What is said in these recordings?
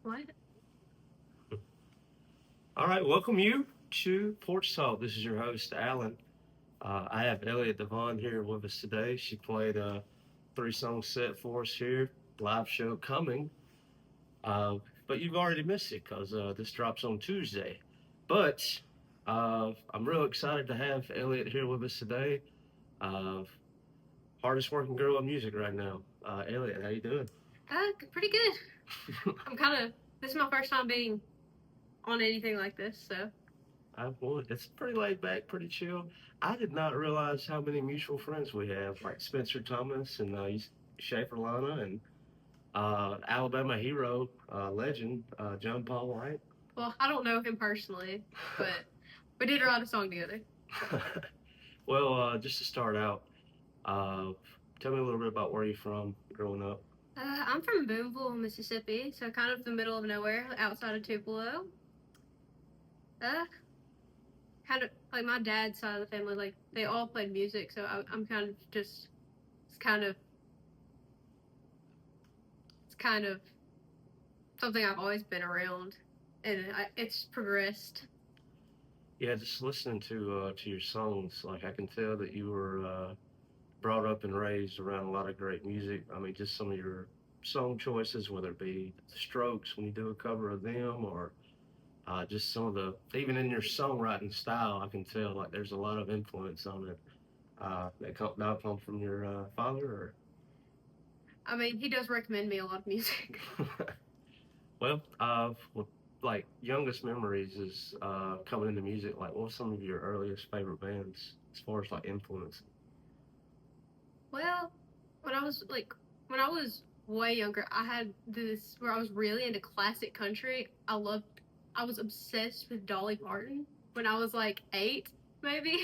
What? All right, welcome you to Porch Talk. This is your host, Alan. I have Elliott Devaughn here with us today. She played a three-song set for us here, live show coming. Uh, but you've already missed it because this drops on Tuesday. But I'm real excited to have Elliott here with us today. Uh, Hardest working girl in music right now. Elliott, how you doing? Pretty good. This is my first time being on anything like this, so. It's pretty laid back, pretty chill. I did not realize how many mutual friends we have, like Spencer Thomas and Schaefer Lana and Alabama hero, legend, John Paul White. Well, I don't know him personally, but we did write a song together. Well, just to start out, uh, tell me a little bit about where you're from growing up. I'm from Boonville, Mississippi, so kind of the middle of nowhere, outside of Tupelo. Uh, Kind of like my dad's side of the family, like they all played music, so I'm kind of just, it's kind of, it's kind of something I've always been around, and it's progressed. Yeah, just listening to your songs, like I can tell that you were brought up and raised around a lot of great music. I mean, just some of your song choices, whether it be the Strokes when you do a cover of them, or just some of the, even in your songwriting style, I can tell like there's a lot of influence on it. That come from your father, or I mean, he does recommend me a lot of music. well, like youngest memories is coming into music. Like, what's some of your earliest favorite bands as far as like influence? Well, when I was like when I was way younger, I had this where I was really into classic country. I was obsessed with Dolly Parton when I was like 8, maybe.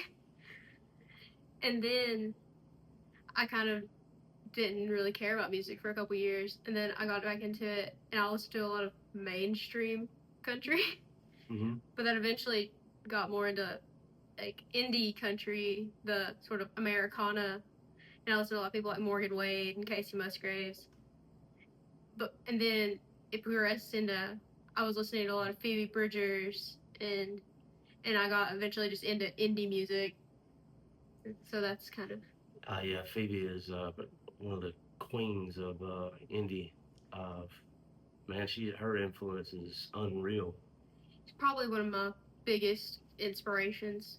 And then I kind of didn't really care about music for a couple years, and then I got back into it, and I listened to a lot of mainstream country. Mm-hmm. But then eventually got more into like indie country, the sort of Americana, and I listened to a lot of people like Morgan Wade and Casey Musgraves. And then it progressed into, I was listening to a lot of Phoebe Bridgers, and I got eventually just into indie music. So that's kind of. Yeah, Phoebe is one of the queens of indie. Uh, Man, her influence is unreal. It's probably one of my biggest inspirations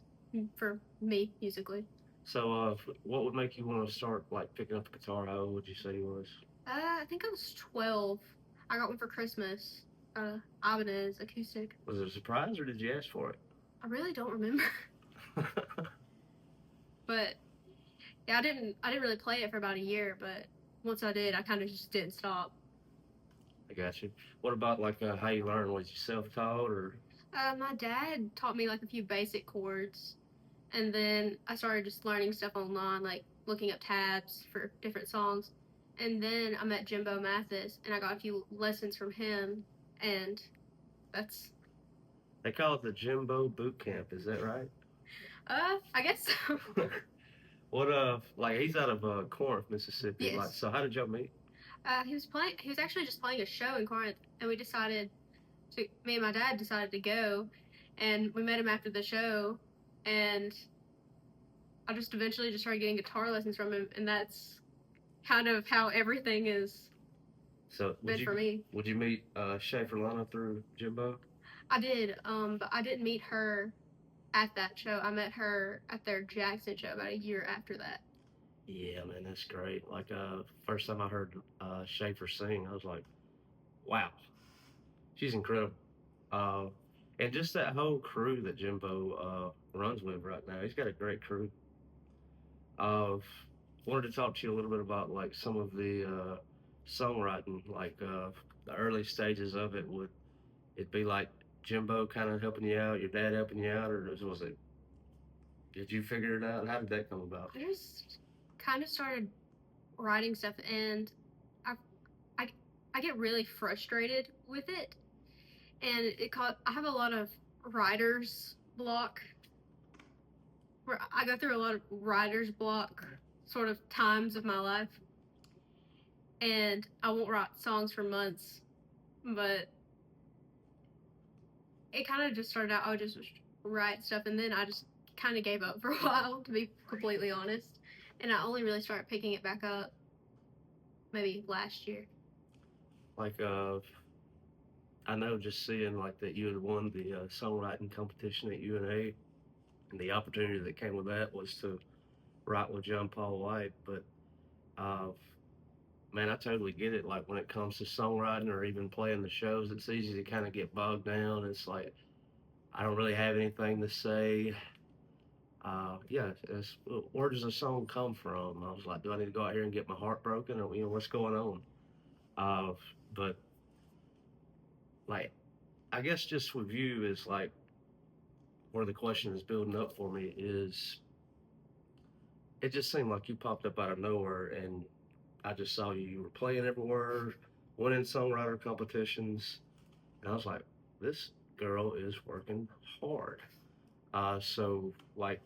for me musically. So, what would make you want to start like picking up the guitar? How old would you say you was? I think I was 12. I got one for Christmas. Ibanez acoustic. Was it a surprise or did you ask for it? I really don't remember. But yeah, I didn't really play it for about a year, but once I did, I kind of just didn't stop. I got you. What about like how you learned? Was you self-taught or? My dad taught me like a few basic chords, and then I started just learning stuff online, like looking up tabs for different songs. And then I met Jimbo Mathis, and I got a few lessons from him, and that's. They call it the Jimbo Boot Camp. Is that right? I guess so. What like he's out of Corinth, Mississippi. Yes. Like, so how did y'all meet? He was playing. He was actually just playing a show in Corinth, and me and my dad decided to go, and we met him after the show, and I just eventually just started getting guitar lessons from him, and that's kind of how everything is been for me. Would you meet Schaefer Lana through Jimbo? I did, but I didn't meet her at that show. I met her at their Jackson show about a year after that. Yeah, man, that's great. Like, first time I heard Schaefer sing, I was like, wow, she's incredible. Uh, and just that whole crew that Jimbo runs with right now, he's got a great crew. Uh, Wanted to talk to you a little bit about like some of the songwriting, like the early stages of it. Would it be like Jimbo kind of helping you out, your dad helping you out, or was it? Did you figure it out? How did that come about? I just kind of started writing stuff, and I, I, I get really frustrated with it, and I have a lot of writer's block, where I go through a lot of writer's block sort of times of my life, and I won't write songs for months, but it kind of just started out, I would just write stuff, and then I just kind of gave up for a while, to be completely honest. And I only really started picking it back up maybe last year. Like, I know just seeing like that you had won the songwriting competition at UNA, and the opportunity that came with that was to write with John Paul White. But uh, man, I totally get it. Like when it comes to songwriting or even playing the shows, it's easy to kind of get bogged down. It's like I don't really have anything to say. Yeah, where does a song come from? I was like, do I need to go out here and get my heart broken, or what's going on? Uh, but like, I guess just with you is like where the question is building up for me is it just seemed like you popped up out of nowhere, and I just saw you. You were playing everywhere, winning songwriter competitions, and I was like, this girl is working hard. So like,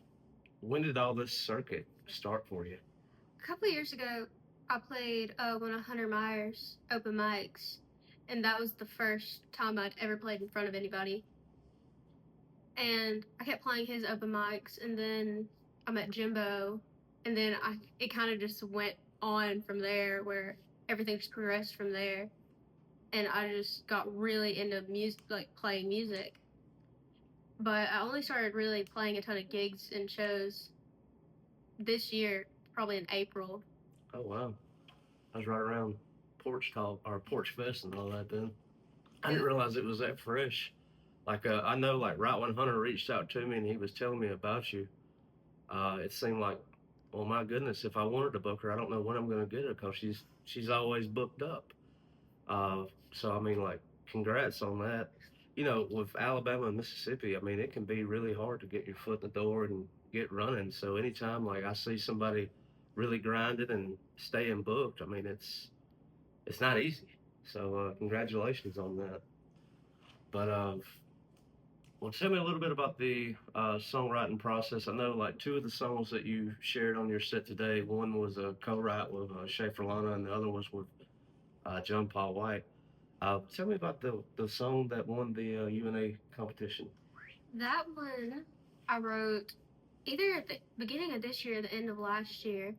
when did all this circuit start for you? A couple of years ago, I played one of Hunter Myers' open mics, and that was the first time I'd ever played in front of anybody. And I kept playing his open mics, and then I met Jimbo, and then it kind of just went on from there, where everything just progressed from there, and I just got really into music, like playing music. But I only started really playing a ton of gigs and shows this year, probably in April. Oh wow, I was right around Porch Talk or Porch Fest and all that then. I didn't It, realize it was that fresh. Like I know, like right when Hunter reached out to me and he was telling me about you, it seemed like, well, my goodness, if I wanted to book her, I don't know when I'm going to get her because she's always booked up. So I mean, like, congrats on that. You know, with Alabama and Mississippi, I mean, it can be really hard to get your foot in the door and get running. So anytime like I see somebody really grinding and staying booked, I mean, it's not easy. So congratulations on that. But well, tell me a little bit about the songwriting process. I know like two of the songs that you shared on your set today. One was a co-write with Schaefer Lana, and the other was with John Paul White. Tell me about the song that won the UNA competition. that one I wrote either at the beginning of this year or the end of last year.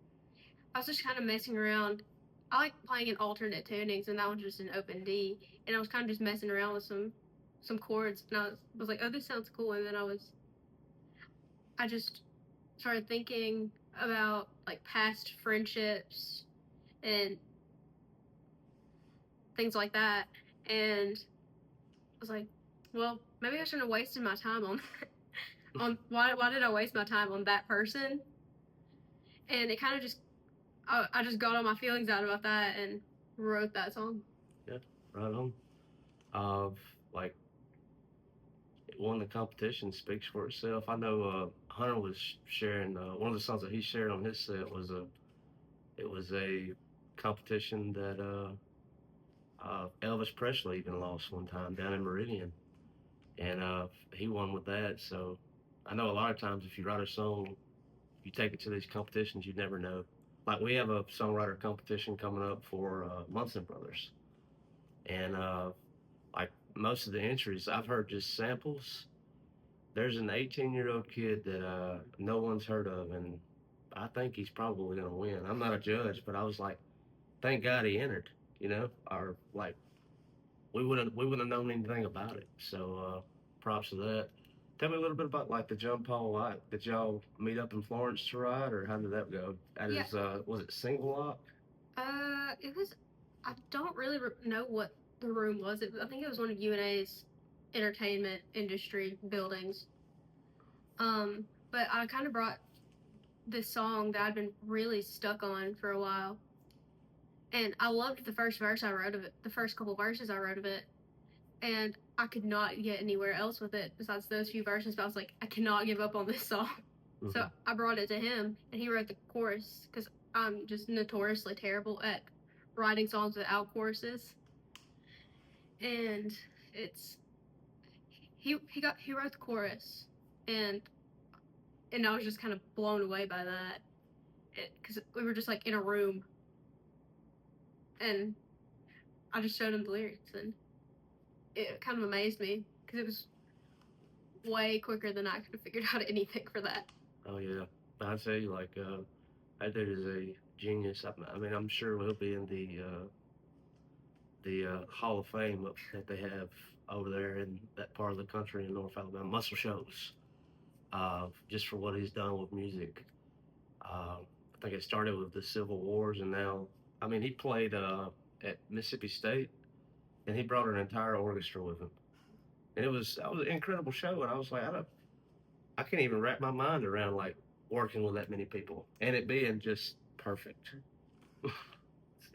I was just kind of messing around. I like playing in alternate tunings, and that one's just an open D. And I was kind of just messing around with some chords, and I was like, oh, this sounds cool. And then I just started thinking about like past friendships and things like that, and I was like, well, maybe I shouldn't have wasted my time on on why did I waste my time on that person? And it kind of just I just got all my feelings out about that and wrote that song. Yeah, right on. Of like it won the competition speaks for itself. I know Hunter was sharing one of the songs that he shared on his set was a competition that Elvis Presley even lost one time down in Meridian, and he won with that. So I know a lot of times if you write a song, you take it to these competitions, you never know. Like we have a songwriter competition coming up for Munson Brothers, and like most of the entries, I've heard just samples. There's an 18-year-old kid that no one's heard of, and I think he's probably gonna win. I'm not a judge, but I was like, thank God he entered. Or like we wouldn't have known anything about it. So props to that. Tell me a little bit about like the John Paul White. Did y'all meet up in Florence to ride, or how did that go? At Yeah, his was it single lock? it was. I don't really know what the room was. I think it was one of UNA's entertainment industry buildings. But I kind of brought this song that I'd been really stuck on for a while, and I loved the first verse I wrote of it. The first couple verses I wrote of it, and I could not get anywhere else with it besides those few verses. But I was like, I cannot give up on this song. Mm-hmm. So I brought it to him, and he wrote the chorus because I'm just notoriously terrible at writing songs without choruses. And it's he wrote the chorus, and I was just kind of blown away by that because we were just like in a room, and I just showed him the lyrics, and it kind of amazed me because way quicker than I could have figured out anything for that. Oh yeah, I'd say like that dude is a genius. I mean, I'm sure he'll be in the Hall of Fame that they have over there in that part of the country in North Alabama, Muscle Shoals, just for what he's done with music. I think it started with the Civil Wars, and now, I mean, he played at Mississippi State, and he brought an entire orchestra with him, and that was an incredible show. And I was like, I can't even wrap my mind around like working with that many people and it being just perfect. It's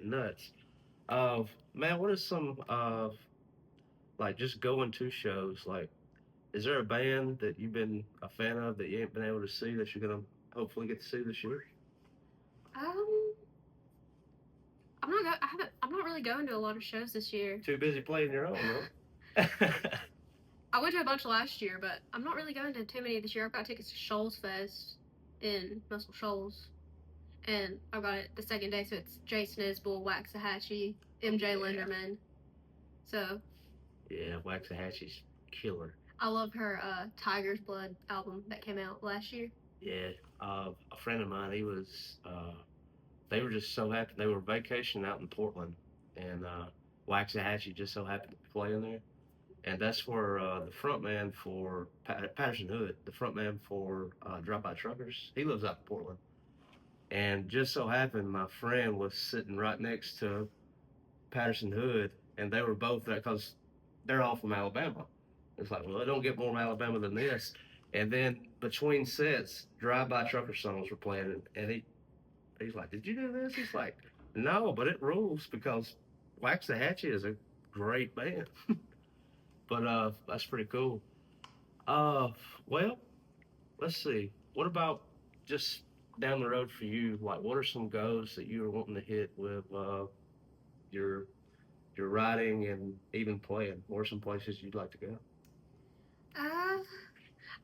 nuts. Man, what is some like just going to shows? Like, is there a band that you've been a fan of that you ain't been able to see that you're gonna hopefully get to see this year? Um, I'm not go- I haven't I'm not really going to a lot of shows this year. Too busy playing your own, huh? I went to a bunch last year, but I'm not really going to too many this year. I've got tickets to Shoals Fest in Muscle Shoals, and I've got it the second day, so it's Jason Isbell, Waxahachie, MJ Linderman. So Yeah, Waxahachie's killer. I love her Tiger's Blood album that came out last year. Yeah, a friend of mine, they were just so happy. They were vacationing out in Portland, and Waxahachie just so happened to be playing there. And that's where the front man for Patterson Hood, the front man for Drop By Truckers, he lives out in Portland. And just so happened, my friend was sitting right next to Patterson Hood, and they were both there because they're all from Alabama. It's like, well, it don't get more Alabama than this. And then between sets, Drive By Trucker songs were playing, and he's like, "Did you do this?" He's like, "No, but it rules because Waxahachie is a great band." But that's pretty cool. Uh, well, let's see. What about just down the road for you? Like, what are some goals that you are wanting to hit with your your writing and even playing? What are some places you'd like to go? Uh,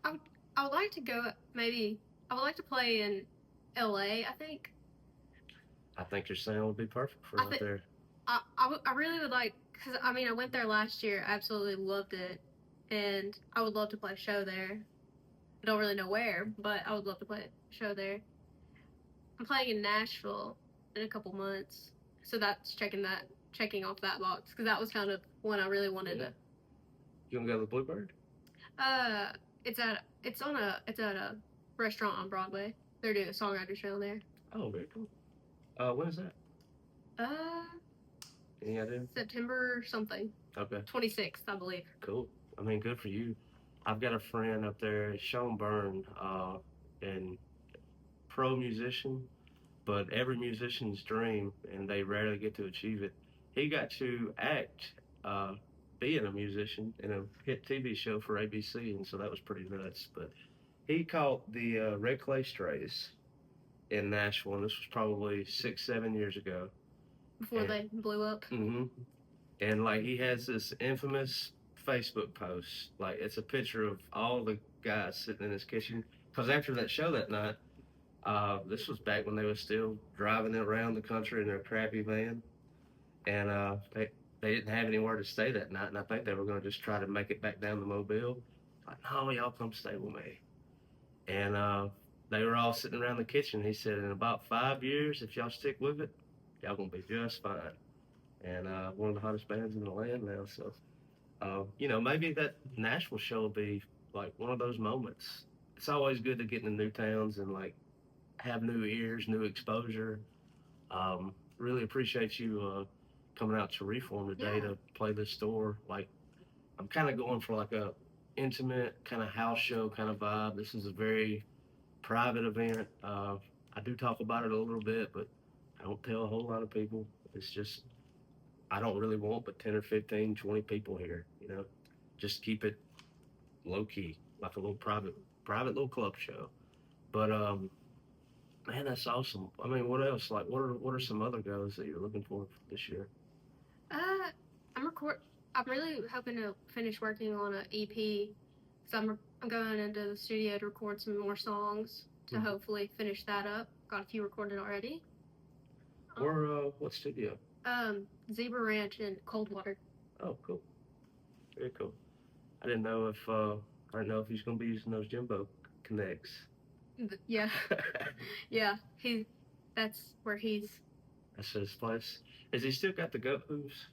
I would, I would like to go, maybe, I would like to play in LA, I think. I think your sound would be perfect for I, out th- there. I really would like, because I mean, I went there last year, I absolutely loved it, and I would love to play a show there. I don't really know where, but I would love to play a show there. I'm playing in Nashville in a couple months, so that's checking off that box, because that was kind of one I really wanted to. You gonna go to the Bluebird? Uh, it's at a restaurant on Broadway. They're doing a songwriter show there. Oh, very cool. When is that? Uh, Any idea? September something. Okay. 26th, I believe. Cool. I mean, good for you. I've got a friend up there, Sean Byrne, and pro musician, but every musician's dream, and they rarely get to achieve it. He got to act, being a musician in a hit TV show for ABC, and so that was pretty nuts. But he caught the Red Clay Strays in Nashville, and this was probably 6, 7 years ago. Before they blew up. Mm-hmm. And like he has this infamous Facebook post, like it's a picture of all the guys sitting in his kitchen. Because after that show that night, this was back when they were still driving around the country in their crappy van, and they didn't have anywhere to stay that night, and I think they were going to just try to make it back down to Mobile. Like, no, y'all come stay with me. And they were all sitting around the kitchen. He said, in about 5 years, if y'all stick with it, y'all gonna be just fine. And one of the hottest bands in the land now. So, maybe that Nashville show will be like one of those moments. It's always good to get into new towns and like have new ears, new exposure. Really appreciate you coming out to Reform today to play this store. Like, I'm kind of going for like a intimate kind of house show kind of vibe. This is a very private event. I do talk about it a little bit, but I don't tell a whole lot of people. It's just, I don't really want but 10 or 15, 20 people here, just keep it low key, like a little private little club show. But, man, that's awesome. I mean, what else? Like, what are some other goals that you're looking for this year? I'm really hoping to finish working on an EP. So I'm going into the studio to record some more songs to hopefully finish that up. Got a few recorded already. What studio? Zebra Ranch in Coldwater. Oh, cool. Very cool. I didn't know if I don't know if he's gonna be using those Jimbo connects. Yeah, yeah. That's where he's. That's his place. Has he still got the goat hooves?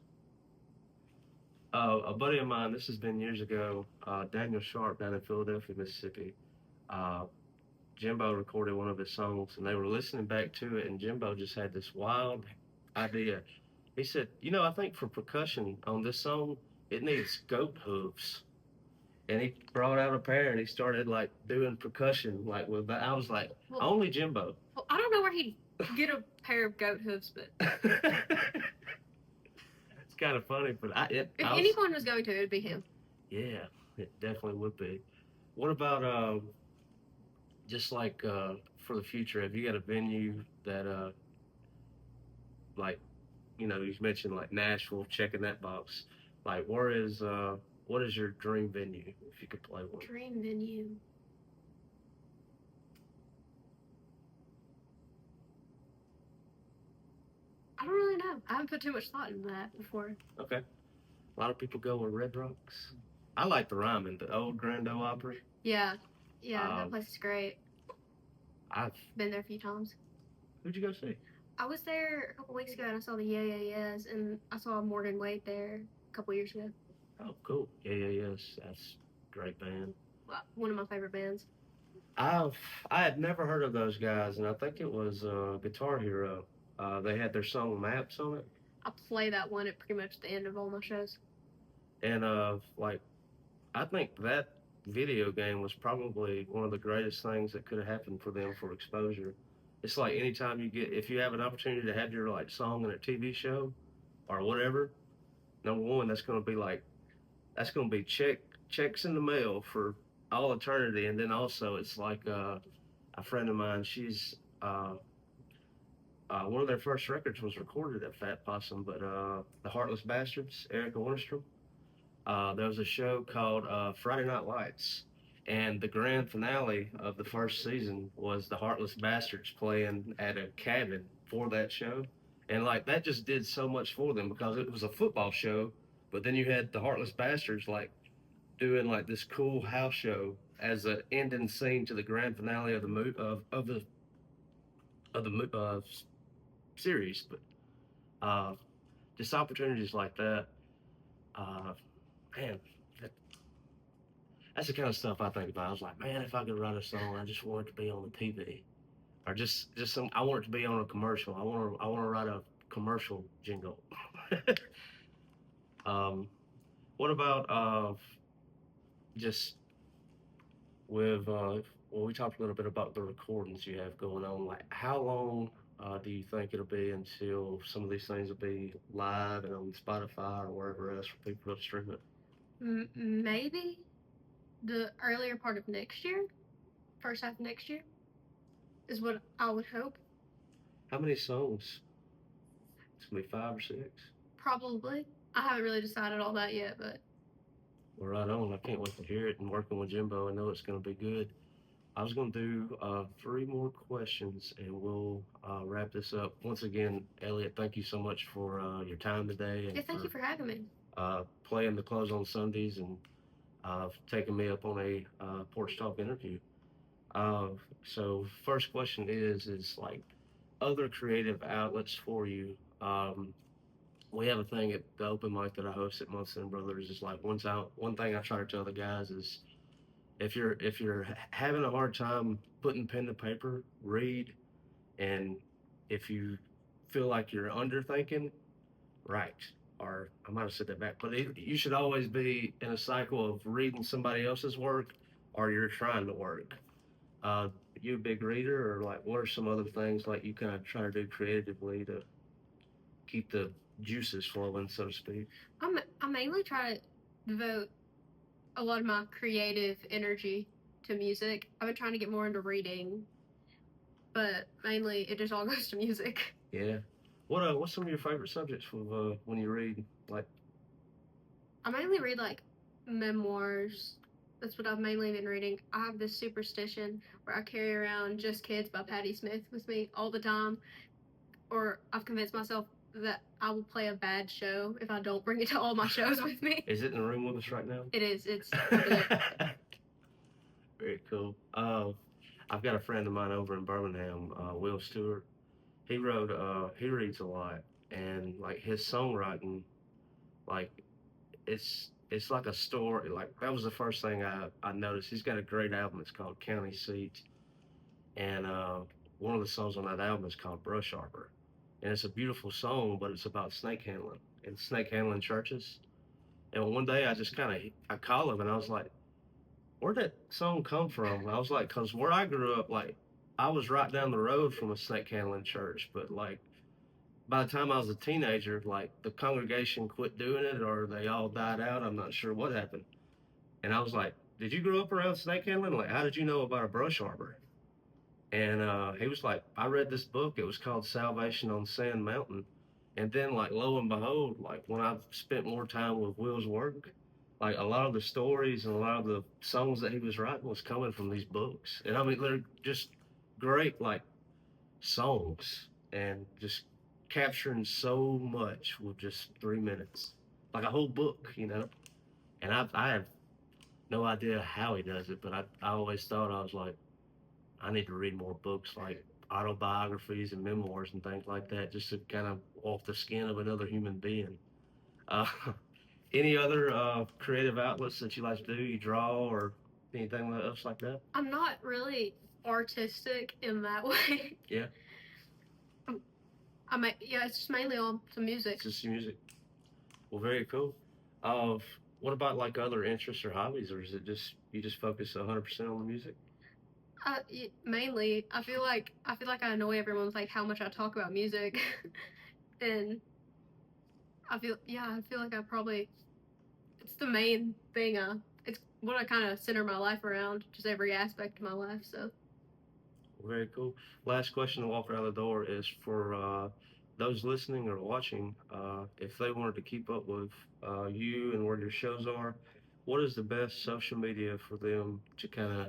A buddy of mine, this has been years ago, Daniel Sharp down in Philadelphia, Mississippi. Uh, Jimbo recorded one of his songs, and they were listening back to it, and Jimbo just had this wild idea. He said, I think for percussion on this song, it needs goat hooves. And he brought out a pair, and he started like doing percussion, like with that. I was like, Well, only Jimbo. Well, I don't know where he'd get a pair of goat hooves, but It's kind of funny, but if anyone was going to, it'd be him. Yeah, it definitely would be. What about just like for the future? Have you got a venue that like you mentioned like Nashville, checking that box. Like, what is your dream venue if you could play one? Dream venue. I don't really know. I haven't put too much thought into that before. Okay. A lot of people go with Red Rocks. I like the Ryman, the old Grand Ole Opry. Yeah. Yeah, that place is great. I've been there a few times. Who'd you go see? I was there a couple weeks ago and I saw the Yeah Yeah Yeahs, and I saw Morgan Wade there a couple years ago. Oh, cool. Yeah Yeah Yeahs. That's a great band. Well, one of my favorite bands. I had never heard of those guys, and I think it was Guitar Hero. They had their song Maps on it. I play that one at pretty much the end of all my shows. And I think that video game was probably one of the greatest things that could have happened for them for exposure. It's like anytime if you have an opportunity to have your like song in a TV show or whatever, number one, that's going to be checks in the mail for all eternity. And then also it's like a friend of mine, she's one of their first records was recorded at Fat Possum, but the Heartless Bastards, Erica Winterstrom. There was a show called Friday Night Lights, and the grand finale of the first season was the Heartless Bastards playing at a cabin for that show. And like that just did so much for them because it was a football show, but then you had the Heartless Bastards like doing like this cool house show as an ending scene to the grand finale of the series. But just opportunities like that, man, that's the kind of stuff I think about. I was like, man, if I could write a song, I just want it to be on the TV, or just some. I want it to be on a commercial. I want to write a commercial jingle. What about just with well, we talked a little bit about the recordings you have going on. Like, how long do you think it'll be until some of these things will be live and on Spotify or wherever else for people to stream it? Maybe the earlier part of next year, first half of next year, is what I would hope. How many songs? It's gonna be 5 or 6. Probably. I haven't really decided all that yet, but. Well, right on. I can't wait to hear it. And working with Jimbo, I know it's gonna be good. I was going to do 3 more questions, and we'll wrap this up. Once again, Elliott, thank you so much for your time today. And yeah, thank you for having me. Playing the Close on Sundays and taking me up on a Porch Talk interview. So first question is like other creative outlets for you. We have a thing at the open mic that I host at Munson Brothers. Is like one thing I try to tell the guys is, if you're having a hard time putting pen to paper, read, and if you feel like you're underthinking, write. Or I might have said that back, but you should always be in a cycle of reading somebody else's work, or you're trying to work. You a big reader, or like what are some other things like you kind of try to do creatively to keep the juices flowing, so to speak? I mainly try to devote a lot of my creative energy to music. I've been trying to get more into reading, but mainly it just all goes to music. Yeah. What's some of your favorite subjects when you read? Like, I mainly read like memoirs. That's what I've mainly been reading. I have this superstition where I carry around Just Kids by Patti Smith with me all the time, or I've convinced myself that I will play a bad show if I don't bring it to all my shows with me. Is it in the room with us right now? It is. It's Very cool. I've got a friend of mine over in Birmingham, Will Stewart. He reads a lot, and like his songwriting, like it's like a story. Like that was the first thing I noticed. He's got a great album. It's called County Seat, and one of the songs on that album is called Brush Arbor, and it's a beautiful song, but it's about snake handling and snake handling churches. And one day I just kind of I called him and I was like, "Where'd that song come from?" And I was like, "Cause where I grew up, like I was right down the road from a snake handling church, but like by the time I was a teenager, like the congregation quit doing it or they all died out. I'm not sure what happened." And I was like, "Did you grow up around snake handling? Like, how did you know about a brush arbor?" And he was like, "I read this book. It was called Salvation on Sand Mountain." And then, like, lo and behold, like when I spent more time with Will's work, like a lot of the stories and a lot of the songs that he was writing was coming from these books. And I mean, they're just great, like songs and just capturing so much with just 3 minutes, like a whole book, you know. And I have no idea how he does it, but I always thought I was like, I need to read more books like autobiographies and memoirs and things like that, just to kind of off the skin of another human being. Uh, any other creative outlets that you like to do? You draw or anything else like that? I'm not really artistic in that way. Yeah, Yeah, it's just mainly on some music. it's just music. Well, very cool. Uh, what about like other interests or hobbies, or is it just you just focus 100% on the music? Mainly, I feel like I annoy everyone with like how much I talk about music, and I feel like I probably it's the main thing. It's what I kind of center my life around, just every aspect of my life. So Very cool. Last question to walk out the door is for those listening or watching. If they wanted to keep up with you and where your shows are, what is the best social media for them to kind of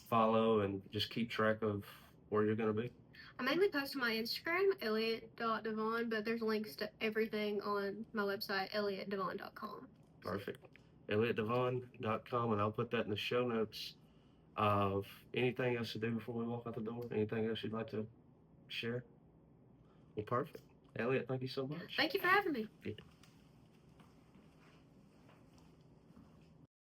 follow and just keep track of where you're going to be? I mainly post on my Instagram, Elliott.Devaughn, but there's links to everything on my website, ElliottDevaughn.com. Perfect. ElliottDevaughn.com, and I'll put that in the show notes. Of anything else to do before we walk out the door? Anything else you'd like to share? Well, perfect. Elliott, thank you so much. Thank you for having me. Yeah.